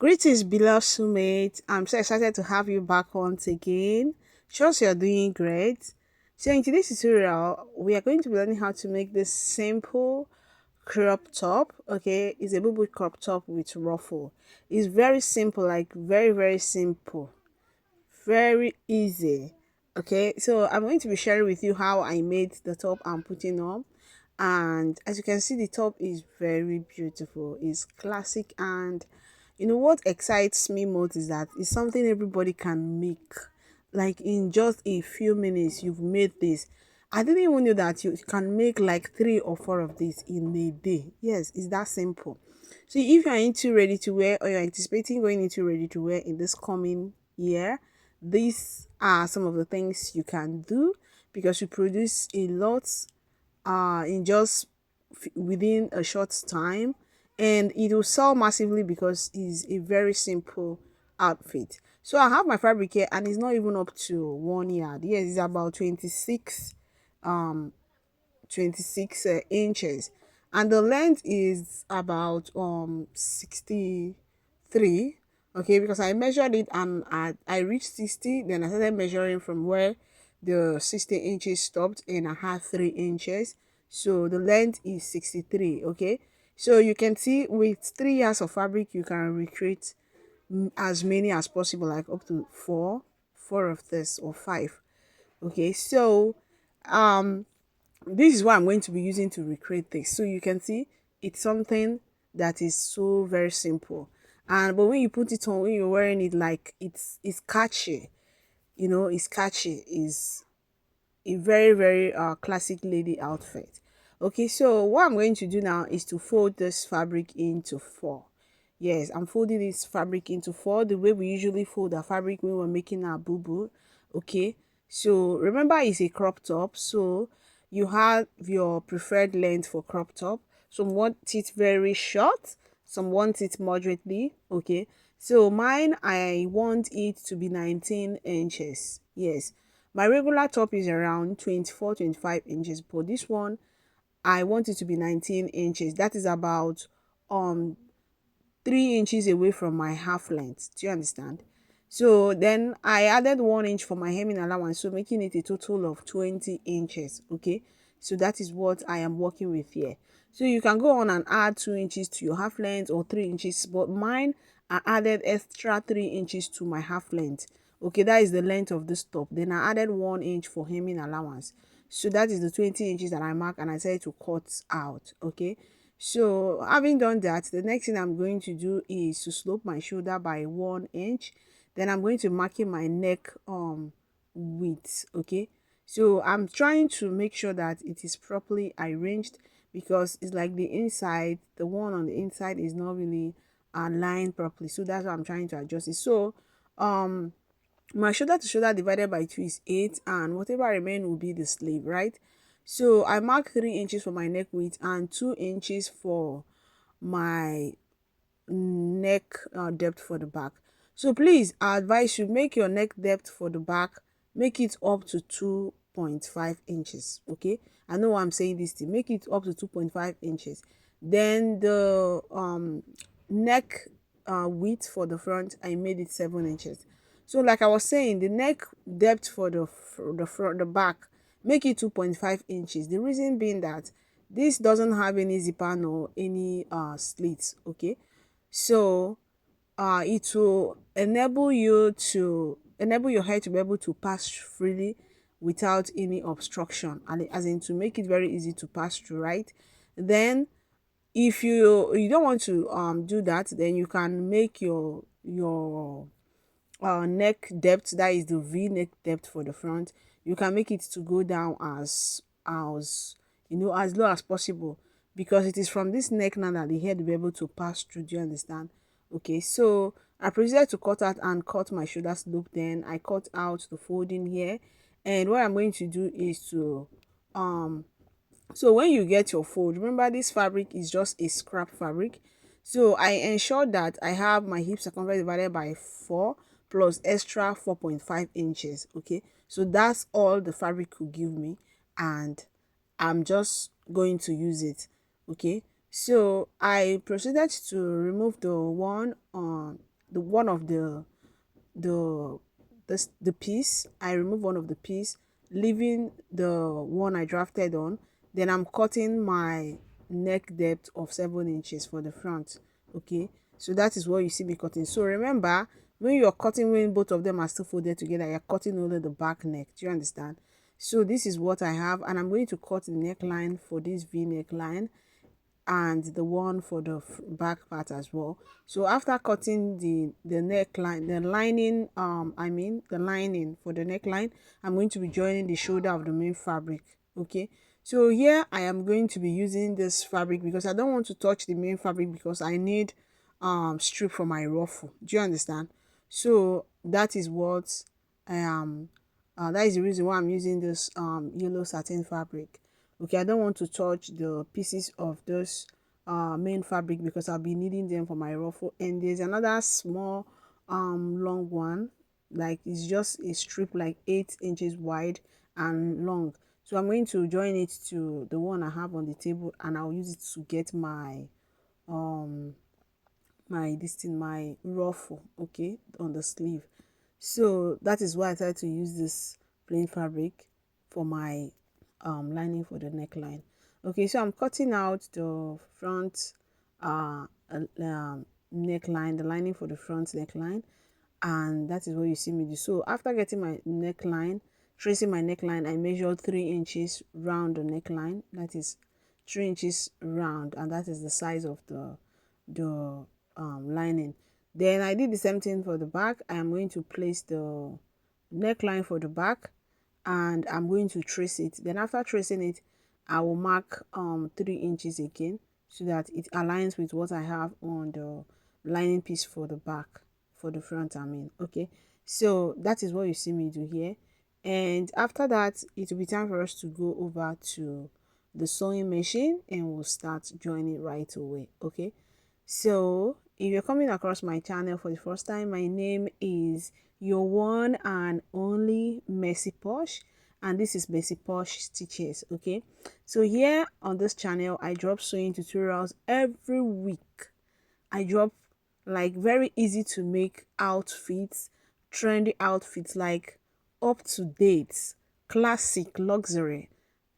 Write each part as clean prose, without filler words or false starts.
Greetings, beloved soulmate. I'm so excited to have you back once again. Shows you're doing great. So, in today's tutorial, we are going to be learning how to make this simple crop top. Okay, it's a bubu crop top with ruffle. It's very simple, like very simple, very easy. Okay, so I'm going to be sharing with you how I made the top I'm putting on. And as you can see, the top is very beautiful. It's classic, and you know what excites me most is that it's something everybody can make. Like in just a few minutes, you've made this. I didn't even know that you can make like 3 or 4 of these in a day. Yes, it's that simple. So if you're into ready to wear, or you're anticipating going into ready to wear in this coming year, these are some of the things you can do because you produce a lot in just within a short time, and it will sell massively because it's a very simple outfit. So I have my fabric here, and it's not even up to 1 yard. Yes, it's about 26 inches, and the length is about 63. Okay, because I measured it and I reached 60, then I started measuring from where the 60 inches stopped, and I had 3 inches, so the length is 63. Okay, so you can see with 3 yards of fabric you can recreate as many as possible, like up to four of this or five. Okay, so um this is what I'm going to be using to recreate this. So you can see it's something that is so very simple. And but when you put it on, when you're wearing it, like it's catchy. You know, it's catchy. Is a very classic lady outfit. Okay, so what I'm going to do now is to fold this fabric into four. Yes, I'm folding this fabric into four the way we usually fold our fabric when we're making our boo. Okay, so remember it's a crop top, so you have your preferred length for crop top. Some want it very short, some want it moderately. Okay, so mine, I want it to be 19 inches. Yes, my regular top is around 24-25 inches, but this one I want it to be 19 inches. That is about um 3 inches away from my half length. Do you understand? So then I added 1 inch for my hemming allowance, so making it a total of 20 inches. Okay, so that is what I am working with here. So you can go on and add 2 inches to your half length or 3 inches, but mine, I added extra 3 inches to my half length. Okay, that is the length of this top. Then I added 1 inch for hemming allowance, so that is the 20 inches that I mark and I said to cut out. Okay, so having done that, the next thing I'm going to do is to slope my shoulder by 1 inch. Then I'm going to marking my neck width. Okay, so I'm trying to make sure that it is properly arranged, because it's like the one on the inside is not really aligned properly, so that's why I'm trying to adjust it. So um my shoulder to shoulder divided by 2 is 8, and whatever remain will be the sleeve, right? So I mark 3 inches for my neck width and 2 inches for my neck depth for the back. So please, I advise you, make your neck depth for the back, make it up to 2.5 inches. Okay, I know I'm saying this thing, make it up to 2.5 inches. Then the neck width for the front, I made it 7 inches. So like I was saying, the neck depth for the front, the back, make it 2.5 inches. The reason being that this doesn't have any zipper or any slits. Okay, so it will enable your hair to be able to pass freely without any obstruction, and as in to make it very easy to pass through, right? Then if you don't want to do that, then you can make your neck depth, that is the v neck depth for the front, you can make it to go down as as low as possible, because it is from this neck now that the hair will be able to pass through. Do you understand? Okay, so I proceeded to cut out and cut my shoulder slope. Then I cut out the folding here, and what I'm going to do is to so when you get your fold, remember this fabric is just a scrap fabric. So I ensure that I have my hip circumference divided by 4 plus extra 4.5 inches. Okay, so that's all the fabric could give me, and I'm just going to use it. Okay, so I proceeded to remove the one the one of the the piece. I remove one of the piece, leaving the one I drafted on. Then I'm cutting my neck depth of 7 inches for the front. Okay, so that is what you see me cutting. So remember, when you're cutting, when both of them are still folded together, you're cutting only the back neck. Do you understand? So this is what I have, and I'm going to cut the neckline for this V neckline and the one for the back part as well. So after cutting the neckline, the lining, I mean the lining for the neckline, I'm going to be joining the shoulder of the main fabric. Okay, so here I am going to be using this fabric because I don't want to touch the main fabric because I need strip for my ruffle. Do you understand? So that is what I am that is the reason why I'm using this yellow satin fabric. Okay, I don't want to touch the pieces of this main fabric because I'll be needing them for my ruffle. And there's another small long one, like it's just a strip like 8 inches wide and long. So I'm going to join it to the one I have on the table, and I'll use it to get um my ruffle, okay, on the sleeve. So that is why I tried to use this plain fabric for my lining for the neckline. Okay, so I'm cutting out the front uh, neckline, the lining for the front neckline, and that is what you see me do. So after getting my neckline, tracing my neckline, I measured 3 inches round the neckline. That is 3 inches round, and that is the size of the lining. Then I did the same thing for the back. I am going to place the neckline for the back, and I'm going to trace it. Then after tracing it, I will mark 3 inches again so that it aligns with what I have on the lining piece for the back, for the front, I mean. Okay, so that is what you see me do here. And after that, it will be time for us to go over to the sewing machine and we'll start joining right away. Okay, so if you're coming across my channel for the first time, my name is your one and only Mercy Posh, and this is Mercy Posh Stitches. Okay, so here on this channel I drop sewing tutorials every week. I drop like very easy to make outfits, trendy outfits, like up to date, classic, luxury.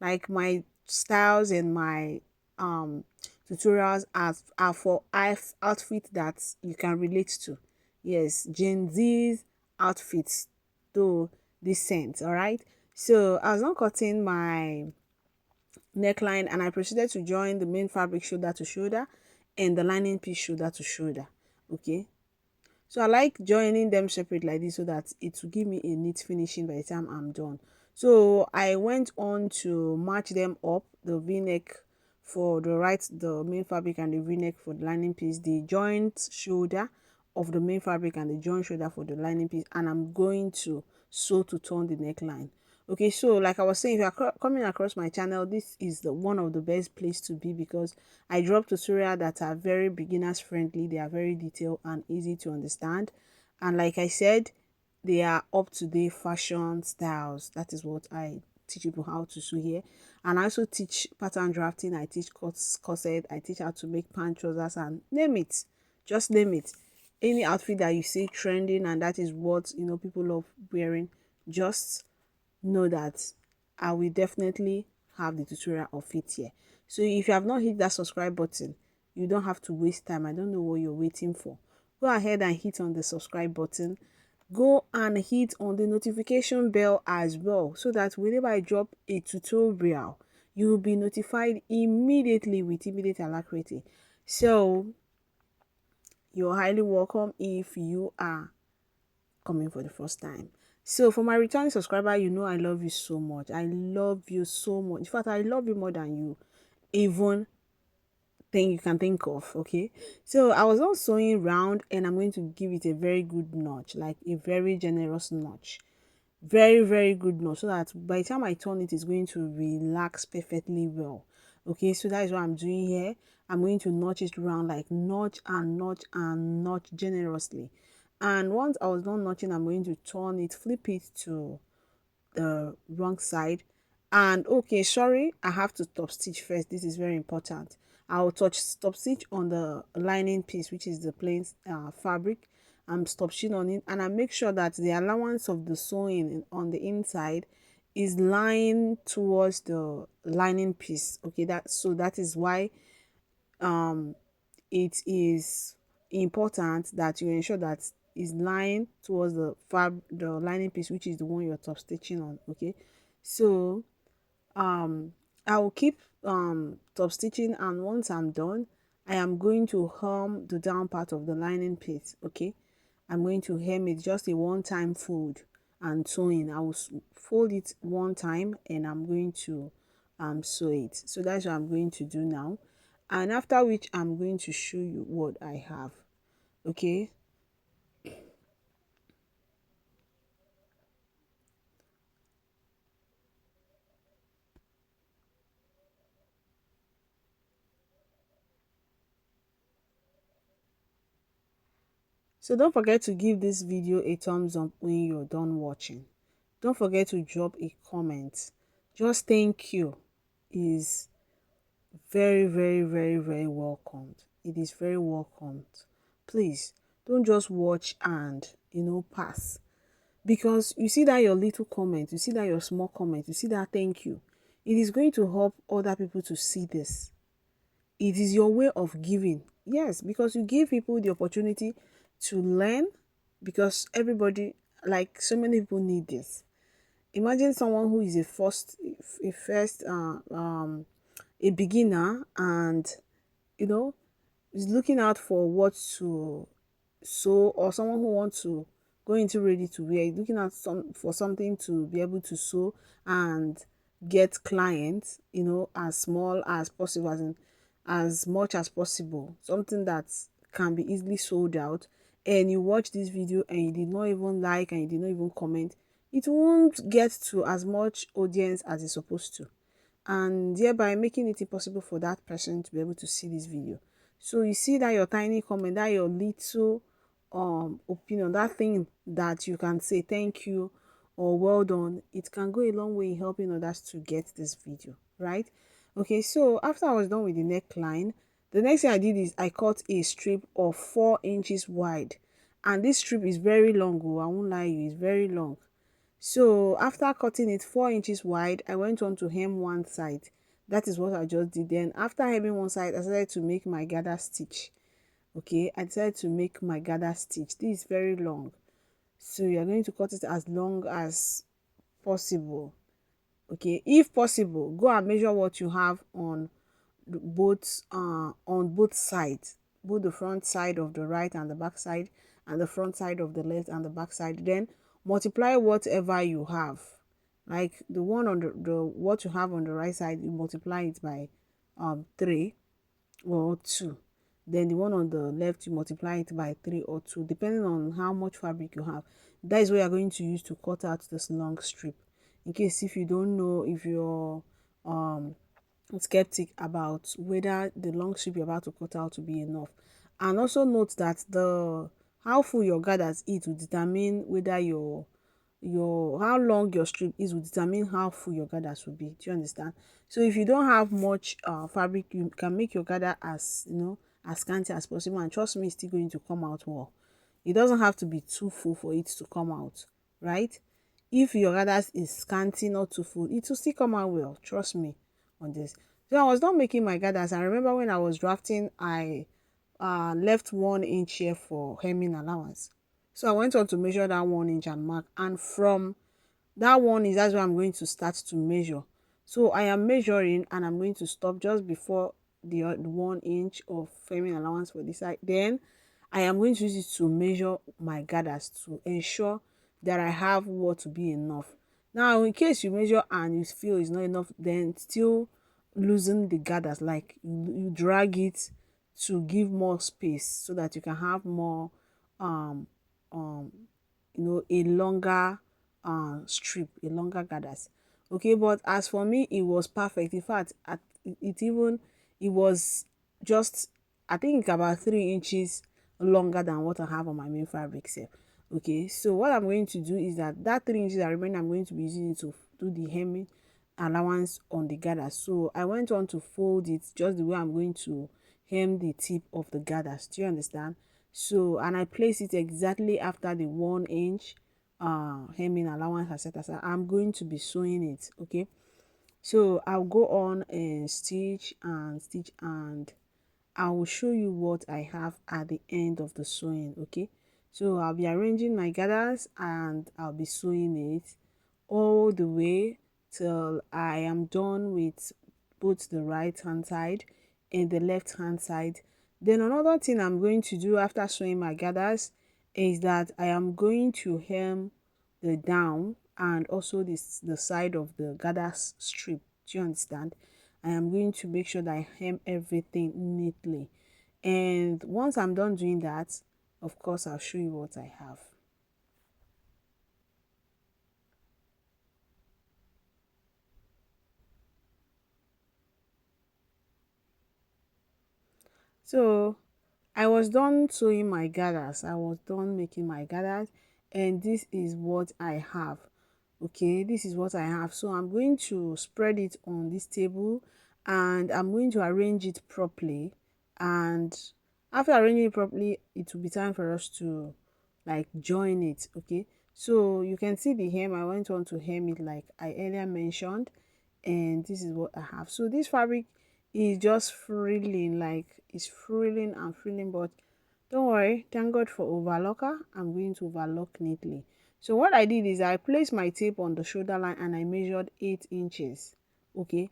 Like my styles and my tutorials are for outfits that you can relate to. Yes, Gen Z's outfits to decent. All right. So I was not cutting my neckline and I proceeded to join the main fabric shoulder to shoulder and the lining piece shoulder to shoulder. Okay, so I like joining them separate like this so that it will give me a neat finishing by the time I'm done. So I went on to match them up, the v-neck for the the main fabric, and the v-neck for the lining piece, the joint shoulder of the main fabric and the joint shoulder for the lining piece, and I'm going to sew to turn the neckline. Okay, so like I was saying, if you're coming across my channel, this is the one of the best place to be because I drop tutorials that are very beginners friendly. They are very detailed and easy to understand, and like I said, they are up to date fashion styles. That is what I teach people how to sew here. And I also teach pattern drafting. I teach corset. I teach how to make pant trousers, and name it, just name it, any outfit that you see trending and that is what people love wearing, just know that I will definitely have the tutorial of it here. So if you have not hit that subscribe button, you don't have to waste time. I don't know what you're waiting for. Go ahead and hit on the subscribe button. Go and hit on the notification bell as well so that whenever I drop a tutorial, you will be notified immediately with immediate alacrity. So you're highly welcome if you are coming for the first time. So for my returning subscriber, you know I love you so much. I love you so much. In fact, I love you more than you even think you can think of. Okay, so I was not sewing round, and I'm going to give it a very good notch, like a very generous notch, very good notch, so that by the time I turn it, it's going to relax perfectly well. Okay, so that is what I'm doing here. I'm going to notch it around, like notch and notch and notch generously. And once I was done notching, I'm going to turn it, flip it to the wrong side. And okay, sorry, I have to top stitch first. This is very important. I'll touch top stitch on the lining piece, which is the plain fabric, I'm stop stitching on it, and I make sure that the allowance of the sewing on the inside is lying towards the lining piece. Okay, that is why um it is important that you ensure that is lying towards the lining piece, which is the one you're top stitching on. Okay, so I will keep top stitching, and once I'm done, I am going to hem the down part of the lining piece. Okay, I'm going to hem it, just a one time fold and sewing. I will fold it one time and I'm going to sew it. So that's what I'm going to do now, and after which I'm going to show you what I have. Okay, so don't forget to give this video a thumbs up when you're done watching. Don't forget to drop a comment. Just thank you is very, very, very, very welcomed. It is very welcomed. Please don't just watch and pass. Because you see that your little comment, you see that your small comment, you see that thank you. It is going to help other people to see this. It is your way of giving. Yes, because you give people the opportunity to learn, because everybody, like so many people, need this. Imagine someone who is a beginner, and you know is looking out for what to sew, or someone who wants to go into ready to wear, is looking at for something to be able to sew and get clients, as small as possible, as much as possible, something that can be easily sold out. And you watch this video and you did not even like, and you did not even comment, it won't get to as much audience as it's supposed to, and thereby making it impossible for that person to be able to see this video. So you see that your tiny comment, that your little opinion, that thing that you can say thank you or well done, it can go a long way in helping others to get this video, right? Okay, so after I was done with the neckline, the next thing I did is I cut a strip of 4 inches wide, and this strip is very long. Oh, I won't lie you, it's very long. So after cutting it 4 inches wide, I went on to hem one side. That is what I just did. Then after hemming one side, I started to make my gather stitch. Okay, I decided to make my gather stitch. This is very long, so you're going to cut it as long as possible. Okay, if possible, go and measure what you have on both sides, both the front side of the right and the back side, and the front side of the left and the back side. Then multiply whatever you have, like the one on the what you have on the right side, you multiply it by 3 or 2. Then the one on the left, you multiply it by 3 or 2, depending on how much fabric you have. That is what you're going to use to cut out this long strip. In case if you don't know, if you're skeptic about whether the long strip you're about to cut out will be enough. And also note that the how full your gathers is will determine whether your how long your strip is, will determine how full your gathers will be. Do you understand? So if you don't have much fabric, you can make your gather as as scanty as possible, and trust me, it's still going to come out well. It doesn't have to be too full for it to come out, right? If your gathers is scanty, not too full, it will still come out well, trust me on this. So I was not making my gathers. I remember when I was drafting, I left 1 inch here for hemming allowance. So I went on to measure that 1 inch and mark, and from that 1 inch, that's where I'm going to start to measure. So I am measuring and I'm going to stop just before the 1 inch of hemming allowance for this side. Then I am going to use it to measure my gathers to ensure that I have what to be enough. Now, in case you measure and you feel it's not enough, then still loosen the gathers, like you drag it to give more space so that you can have more um um a longer strip, a longer gathers. Okay, but as for me, it was perfect. In fact, it was just, I think, about 3 inches longer than what I have on my main fabric set. Okay, so what I'm going to do is that 3 inches that remain, I'm going to be using it to do the hemming allowance on the gather. So I went on to fold it just the way I'm going to hem the tip of the gathers. Do you understand? So, and I place it exactly after the 1 inch hemming allowance I set aside. I'm going to be sewing it. Okay, so I'll go on and stitch, and I will show you what I have at the end of the sewing. Okay, so I'll be arranging my gathers and I'll be sewing it all the way till I am done with both the right hand side and the left hand side. Then another thing I'm going to do after sewing my gathers is that I am going to hem the down and also the side of the gathers strip. Do you understand? I am going to make sure that I hem everything neatly. And once I'm done doing that, of course, I'll show you what I have. So I was done sewing my gathers. I was done making my gathers, and this is what I have. Okay, this is what I have. So I'm going to spread it on this table, and I'm going to arrange it properly. And after arranging it properly, it will be time for us to like join it. Okay, so you can see the hem. I went on to hem it like I earlier mentioned, and this is what I have. So this fabric is just frilling, like it's frilling and frilling, but don't worry, thank God for overlocker. I'm going to overlock neatly. So what I did is I placed my tape on the shoulder line and I measured 8 inches. Okay,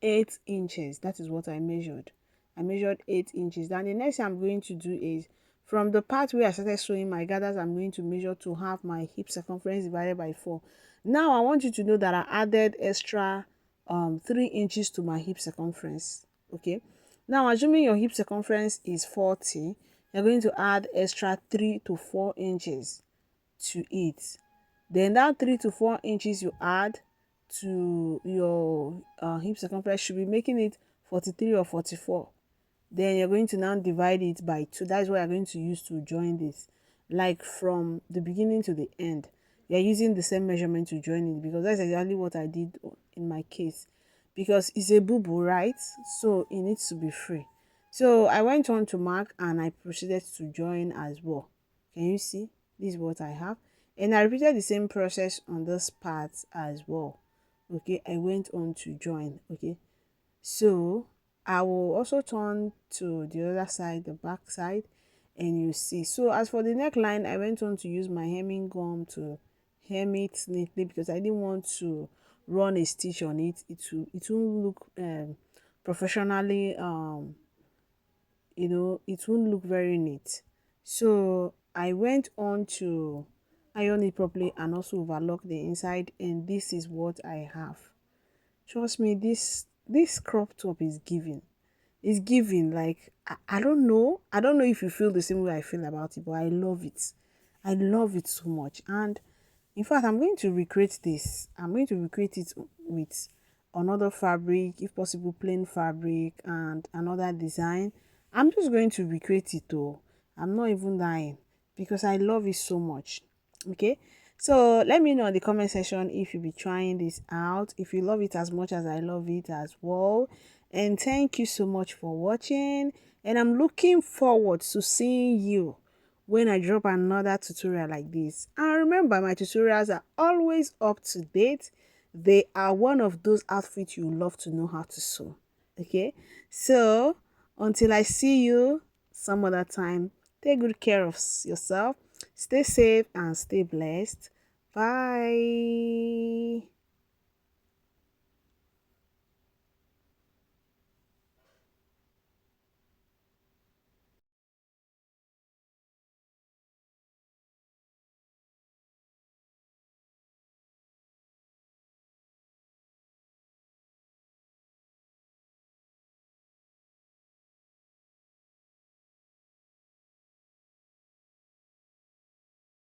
8 inches, that is what I measured. I measured 8 inches. Then the next thing I'm going to do is from the part where I started sewing my gathers, I'm going to measure to have my hip circumference divided by 4. Now I want you to know that I added extra 3 inches to my hip circumference. Okay, now assuming your hip circumference is 40, you're going to add extra 3 to 4 inches to it. Then that 3 to 4 inches you add to your hip circumference should be making it 43 or 44. Then you're going to now divide it by 2. That's what you're going to use to join this, like from the beginning to the end. You're using the same measurement to join it, because that's exactly what I did in my case, because it's a bubu, right? So it needs to be free. So I went on to mark and I proceeded to join as well. Can you see? This is what I have, and I repeated the same process on this part as well. Okay, I went on to join. Okay, so I will also turn to the other side, the back side, and you see. So as for the neckline, I went on to use my hemming gum to hem it neatly, because I didn't want to run a stitch on it. It won't look professionally, it won't look very neat. So I went on to iron it properly and also overlock the inside, and this is what I have. Trust me, this crop top is giving. It's giving. Like I don't know. I don't know if you feel the same way I feel about it, but I love it. I love it so much. And in fact, I'm going to recreate this. I'm going to recreate it with another fabric, if possible, plain fabric and another design. I'm just going to recreate it though. I'm not even dying because I love it so much. Okay, so let me know in the comment section if you'll be trying this out, if you love it as much as I love it as well. And thank you so much for watching, and I'm looking forward to seeing you when I drop another tutorial like this. And remember, my tutorials are always up to date. They are one of those outfits you love to know how to sew. Okay, so until I see you some other time, take good care of yourself, stay safe and stay blessed. Bye.